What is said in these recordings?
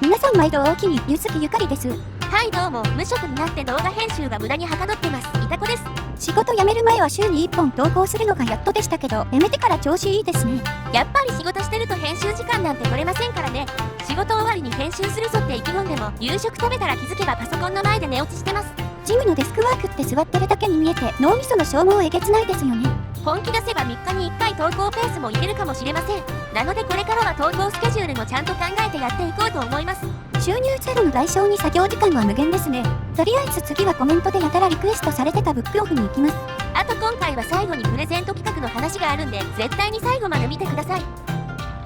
皆さん毎度おおきに、ゆずきゆかりです。はいどうも、無職になって動画編集が無駄にはかどってます。いたこです。仕事辞める前は週に1本投稿するのがやっとでしたけど、辞めてから調子いいですね。やっぱり仕事してると編集時間なんて取れませんからね。仕事終わりに編集するぞって意気込んでも、夕食食べたら気づけばパソコンの前で寝落ちしてます。ジムのデスクワークって座ってるだけに見えて、脳みその消耗えげつないですよね。本気出せば3日に1回投稿ペースもいけるかもしれません。なのでこれからは投稿スケジュールもちゃんと考えてやっていこうと思います。収入ゼロの代償に作業時間は無限ですね。とりあえず次はコメントでやたらリクエストされてたブックオフに行きます。あと今回は最後にプレゼント企画の話があるんで、絶対に最後まで見てください。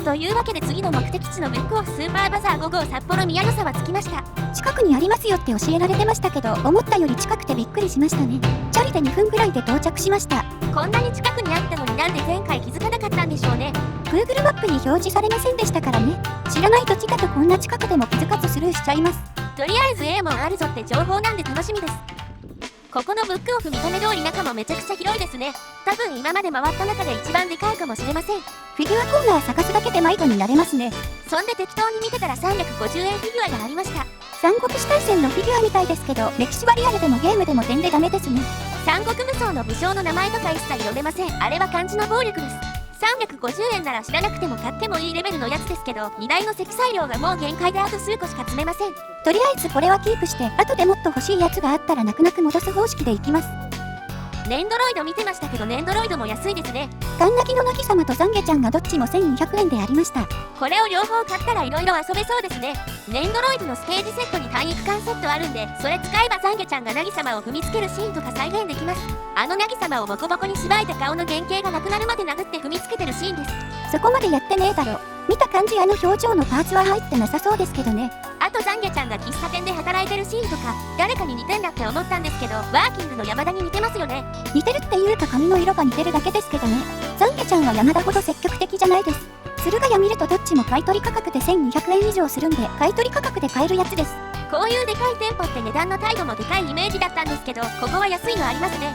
というわけで次の目的地のブックオフスーパーバザー5号札幌宮の沢着きました。近くにありますよって教えられてましたけど、思ったより近くてびっくりしましたね。チャリで2分ぐらいで到着しました。こんなに近くにあったのになんで前回気づかなかったんでしょうね。 Google マップに表示されませんでしたからね。知らない土地だとこんな近くでも気づかずスルーしちゃいます。とりあえず A もあるぞって情報なんで楽しみです。ここのブックオフ見た目通り中もめちゃくちゃ広いですね。多分今まで回った中で一番でかいかもしれません。フィギュアコーナー探すだけで迷子になれますね。そんで適当に見てたら350円フィギュアがありました。三国志大戦のフィギュアみたいですけど、歴史はリアルでもゲームでも点でダメですね。三国武装の武将の名前とか一切読めません。あれは漢字の暴力です。350円なら知らなくても買ってもいいレベルのやつですけど、荷台の積載量がもう限界であと数個しか積めません。とりあえずこれはキープして、後でもっと欲しいやつがあったら泣く泣く戻す方式でいきます。ネンドロイド見てましたけど、ネンドロイドも安いですね。ガンナギのなぎ様とザンゲちゃんがどっちも1200円でありました。これを両方買ったら色々遊べそうですね。ネンドロイドのステージセットに体育館セットあるんで、それ使えばザンゲちゃんがなぎ様を踏みつけるシーンとか再現できます。あのなぎ様をボコボコにしばいて顔の原型がなくなるまで殴って踏みつけてるシーンです。そこまでやってねえだろ。見た感じあの表情のパーツは入ってなさそうですけどね。あとザンゲちゃんが喫茶店で働いてるシーンとか、誰かに似てんだって思ったんですけど、ワーキングの山田に似てますよね。似てるっていうか髪の色が似てるだけですけどね。ザンゲちゃんは山田ほど積極的じゃないです。駿河屋見るとどっちも買取価格で1200円以上するんで、買取価格で買えるやつです。こういうでかい店舗って値段の態度もでかいイメージだったんですけど、ここは安いのありますね。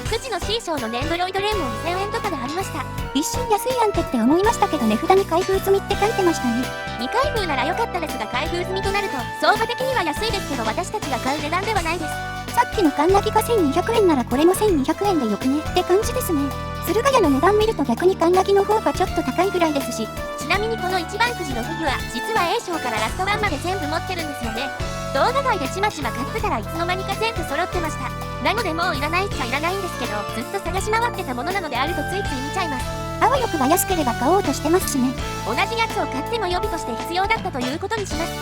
9時の C 賞のネンドロイドレーンも2000円とかでありました。一瞬安いやんけって思いましたけど、値札に開封済みって書いてましたね。未開封なら良かったですが、開封済みとなると相場的には安いですけど、私たちが買う値段ではないです。さっきのカンナギが1200円ならこれも1200円でよくねって感じですね。駿河屋の値段見ると逆にカンナギの方がちょっと高いぐらいですし。ちなみにこの一番くじのフィギュア、実は A 賞からラスト1まで全部持ってるんですよね。動画外でちまちま買ってたらいつの間にか全部揃ってました。なのでもういらないっちゃいらないんですけど、ずっと探し回ってたものなのであるとついつい見ちゃいます。あわよくば安ければ買おうとしてますしね。同じやつを買っても予備として必要だったということにします。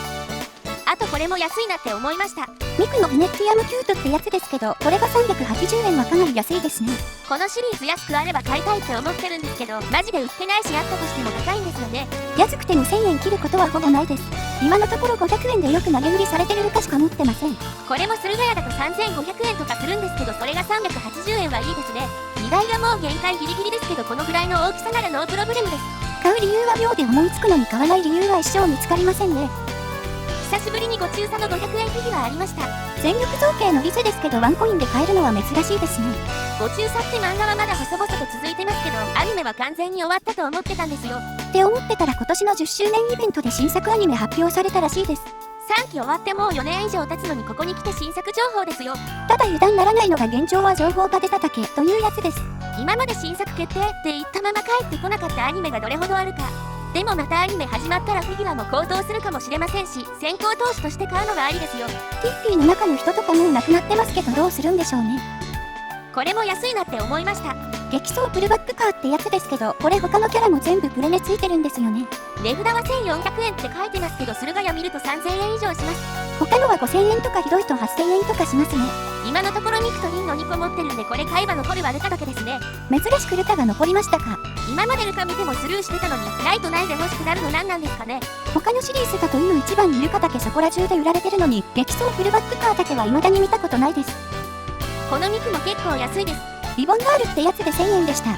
あとこれも安いなって思いました。ミクのヴィネッティアムキュートってやつですけど、これが380円はかなり安いですね。このシリーズ安くあれば買いたいって思ってるんですけど、マジで売ってないし、あったとしても高いんですよね。安くても1000円切ることはほぼないです。今のところ500円でよく投げ売りされてるかしか持ってません。これも駿河屋だと3500円とかするんですけど、それが380円はいいですね。荷台がもう限界ギリギリですけど、このぐらいの大きさならノープロブレムです。買う理由は秒で思いつくのに買わない理由は一生見つかりませんね。久しぶりにご中佐の500円フィギュアありました。全力造形のリセですけど、ワンコインで買えるのは珍しいですね。ご中佐って漫画はまだ細々と続いてますけど、アニメは完全に終わったと思ってたんですよ。って思ってたら今年の10周年イベントで新作アニメ発表されたらしいです。3期終わってもう4年以上経つのに、ここに来て新作情報ですよ。ただ油断ならないのが現状は情報が出ただけというやつです。今まで新作決定って言ったまま帰ってこなかったアニメがどれほどあるか。でもまたアニメ始まったらフィギュアも高騰するかもしれませんし、先行投資として買うのがありですよ。ティッフィーの中の人とかもうなくなってますけど、どうするんでしょうね。これも安いなって思いました。激走プルバックカーってやつですけど、これ他のキャラも全部プレネついてるんですよね。値札は1400円って書いてますけど、駿河屋見ると3000円以上します。他のは5000円とかひどいと8000円とかしますね。今のところミクとリンの2個持ってるんで、これ買えば残るはルカだけですね。珍しくルカが残りましたか。今までルカ見てもスルーしてたのに、ないとないで欲しくなるの何なんですかね。他のシリーズだといの一番にルカだけそこら中で売られてるのに、激走フルバックカーだけは未だに見たことないです。このミクも結構安いです。リボンガールってやつで1000円でした。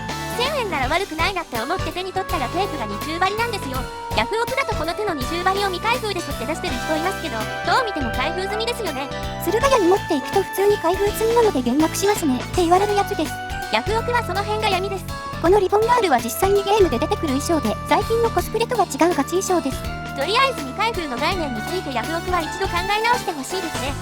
1000円なら悪くないなって思って手に取ったらテープが20割なんですよ。ヤフオクだとこの手の20割を未開封ですって出してる人いますけど、どう見ても開封済みですよね。駿河屋に持っていくと普通に開封済みなので減額しますねって言われるやつです。ヤフオクはその辺が闇です。このリボンガールは実際にゲームで出てくる衣装で、最近のコスプレとは違うガチ衣装です。とりあえず未開封の概念についてヤフオクは一度考え直してほしいですね。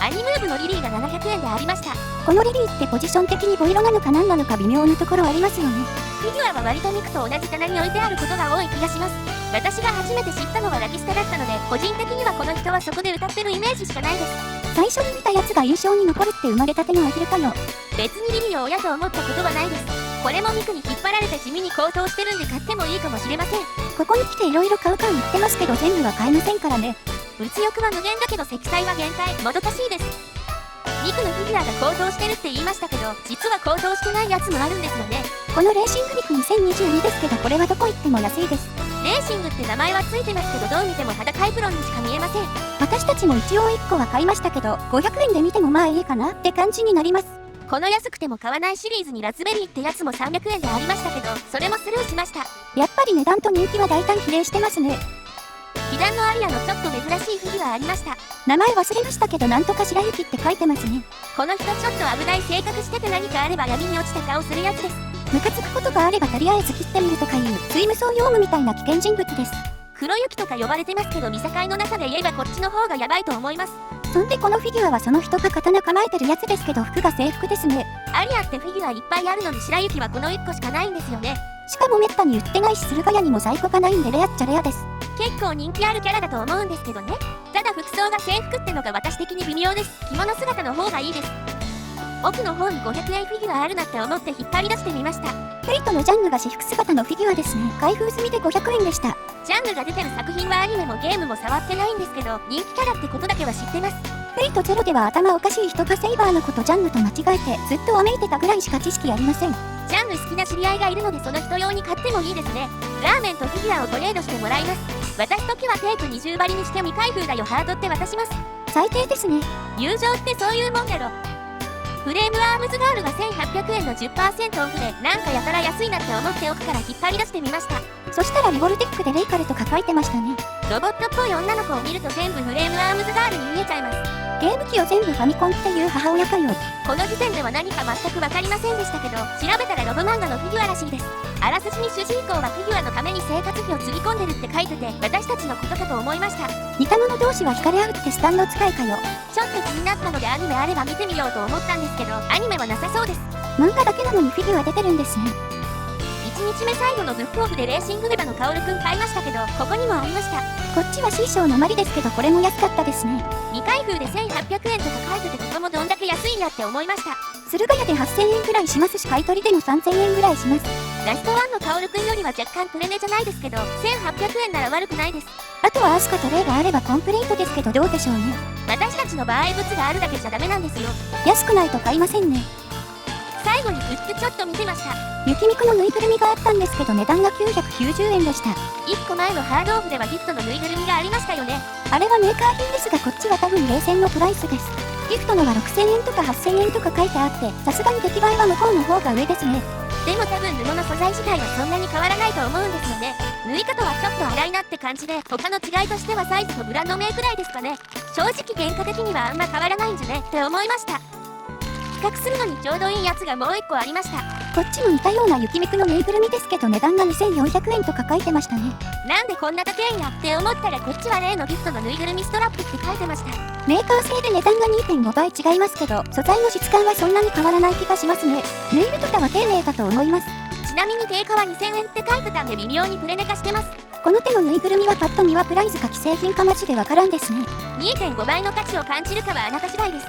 アニムーブのリリーが700円でありました。このリリーってポジション的にボイロなのか何なのか微妙なところありますよね。フィギュアは割と肉と同じ棚に置いてあることが多い気がします。私が初めて知ったのはラキスタだったので、個人的にはこの人はそこで歌ってるイメージしかないです。最初に見たやつが印象に残るって生まれたてのアヒルかよ。別にリリーを親と思ったことはないです。これもミクに引っ張られて地味に高騰してるんで買ってもいいかもしれません。ここに来て色々買う感言ってますけど全部は買えませんからね。物欲は無限だけど積載は限界、もどかしいです。ミクのフィギュアが高騰してるって言いましたけど、実は高騰してないやつもあるんですよね。このレーシングミク2022ですけど、これはどこ行っても安いです。レーシングって名前はついてますけど、どう見ても裸エプロンにしか見えません。私たちも一応1個は買いましたけど、500円で見てもまあいいかなって感じになります。この安くても買わないシリーズにラズベリーってやつも300円でありましたけど、それもスルーしました。やっぱり値段と人気は大胆比例してますね。被弾のアリアのちょっと珍しいフィギュアありました。名前忘れましたけど、なんとか白雪って書いてますね。この人ちょっと危ない性格してて、何かあれば闇に落ちた顔するやつです。ムカつくことがあればとりあえず切ってみるとかいう追無双用務みたいな危険人物です。黒雪とか呼ばれてますけど、見境の中で言えばこっちの方がヤバいと思います。そんでこのフィギュアはその人が刀構えてるやつですけど、服が制服ですね。アリアってフィギュアいっぱいあるのに白雪はこの1個しかないんですよね。しかもめったに売ってないし、駿河屋にも在庫がないんでレアっちゃレアです。結構人気あるキャラだと思うんですけどね。ただ服装が制服ってのが私的に微妙です。着物姿の方がいいです。奥の方に500円フィギュアあるなって思って引っ張り出してみました。フェイトのジャンヌが私服姿のフィギュアですね。開封済みで500円でした。ジャンヌが出てる作品はアニメもゲームも触ってないんですけど、人気キャラってことだけは知ってます。フェイトゼロでは頭おかしい人がセイバーのことジャンヌと間違えてずっとわめいてたぐらいしか知識ありません。ジャンヌ好きな知り合いがいるので、その人用に買ってもいいですね。ラーメンとフィギュアをトレードしてもらいます。渡すときはテープ20張りにして未開封だよハートって渡します。最低ですね。友情ってそういうもんだろ。フレームアームズガールが1800円の 10% オフで、なんかやたら安いなって思って奥から引っ張り出してみました。そしたらリボルテックでレイカルとか書いてましたね。ロボットっぽい女の子を見ると全部フレームアームズガールに見えちゃいます。ゲーム機を全部ファミコンっていう母親かよ。この時点では何か全く分かりませんでしたけど、調べたらロボ漫画のフィギュアらしいです。あらすじに主人公はフィギュアのために生活費をつぎ込んでるって書いてて、私たちのことかと思いました。似た者同士は惹かれ合うってスタンド使いかよ。ちょっと気になったのでアニメあれば見てみようと思ったんですけど、アニメはなさそうです。漫画だけなのにフィギュア出てるんですね。1日目最後のブックオフでレーシングレバのカオルくん買いましたけど、ここにもありました。こっちは C 賞のマリですけど、これも安かったですね。未開封で1800円とか書いてて、ここもどんだけ安いんやって思いました。駿河屋で8000円くらいしますし、買い取りでも3000円ぐらいします。ラストワンのカオルくんよりは若干プレネじゃないですけど、1800円なら悪くないです。あとはアスカとレイがあればコンプリートですけど、どうでしょうね。私たちの場合物があるだけじゃダメなんですよ。安くないと買いませんね。最後にグッズちょっと見てました。雪ミクのぬいぐるみがあったんですけど、値段が990円でした。1個前のハードオフではギフトのぬいぐるみがありましたよね。あれはメーカー品ですが、こっちは多分冷戦のプライスです。ギフトのは6000円とか8000円とか書いてあって、さすがに出来栄えは向こうの方が上ですね。でも多分布の素材自体はそんなに変わらないと思うんですよね。縫い方はちょっと粗いなって感じで、他の違いとしてはサイズとブランド名くらいですかね。正直原価的にはあんま変わらないんじゃねって思いました。比較するのにちょうどいいやつがもう1個ありました。こっちも似たような雪ミクのぬいぐるみですけど、値段が2400円とか書いてましたね。なんでこんな高いんやって思ったら、こっちは例のギフトのぬいぐるみストラップって書いてました。メーカー製で値段が 2.5 倍違いますけど、素材の質感はそんなに変わらない気がしますね。ネイルとかは丁寧だと思います。ちなみに定価は2000円って書いてたんで微妙にプレネ化してます。この手のぬいぐるみはパッと見はプライズか既製品かマジでわからんですね。 2.5 倍の価値を感じるかはあなた次第です。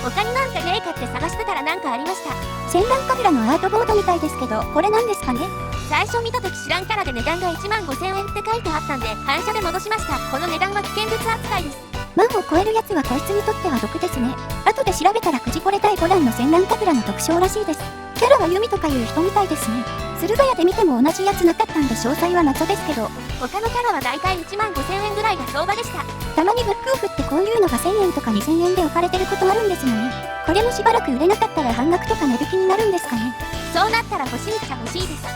他になんかねえかって探してたらなんかありました。戦乱神楽のアートボードみたいですけど、これなんですかね。最初見た時知らんキャラで値段が1万5000円って書いてあったんで、反射で戻しました。この値段は危険物扱いです。万を超えるやつはこいつにとっては毒ですね。後で調べたらくじこれ対5段の戦乱神楽の特徴らしいです。キャラはユミとかいう人みたいですね。駿河屋で見ても同じやつなかったんで詳細は謎ですけど、他のキャラはだいたい1万5000円ぐらいが相場でした。たまにブックオフってこういうのが1000円とか2000円で置かれてることあるんですよね。これもしばらく売れなかったら半額とか値引きになるんですかね。そうなったら欲しいっちゃ欲しいです。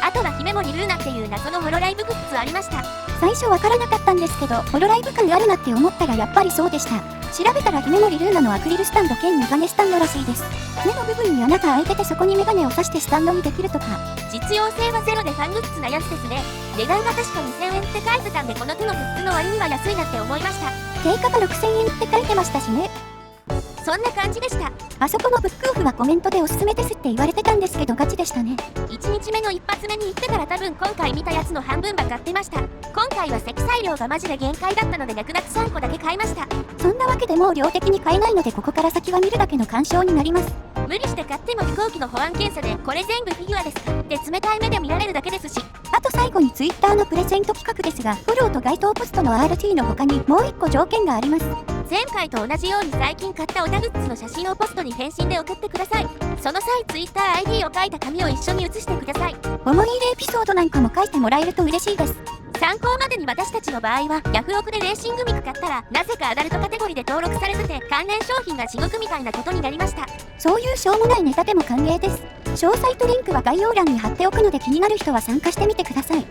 ああとは姫森ルーナっていう謎のホロライブグッズありました。最初わからなかったんですけど、ホロライブ感あるなって思ったらやっぱりそうでした。調べたら姫森ルーナのアクリルスタンド兼メガネスタンドらしいです。目の部分に穴が開いててそこにメガネを挿してスタンドにできるとか。実用性はゼロでファングッズなやつですね。値段が確か2000円って書いてたんで、この手のグッズの割には安いなって思いました。定価が6000円って書いてましたしね。そんな感じでした。あそこのブックオフはコメントでおすすめですって言われてたんですけどガチでしたね。1日目の一発目に行ってから多分今回見たやつの半分は買ってました。今回は積載量がマジで限界だったので泣く泣く3個だけ買いました。そんなわけでもう量的に買えないのでここから先は見るだけの鑑賞になります。無理して買っても飛行機の保安検査でこれ全部フィギュアですかって冷たい目で見られるだけですし。あと最後に Twitter のプレゼント企画ですが、フォローと該当ポストの RT の他にもう1個条件があります。前回と同じように最近買ったオタグッズの写真をポストに返信で送ってください。その際 TwitterID を書いた紙を一緒に写してください。思い入れエピソードなんかも書いてもらえると嬉しいです。参考までに私たちの場合はヤフオクでレーシングミク買ったらなぜかアダルトカテゴリーで登録されてて関連商品が地獄みたいなことになりました。そういうしょうもないネタでも歓迎です。詳細とリンクは概要欄に貼っておくので気になる人は参加してみてください。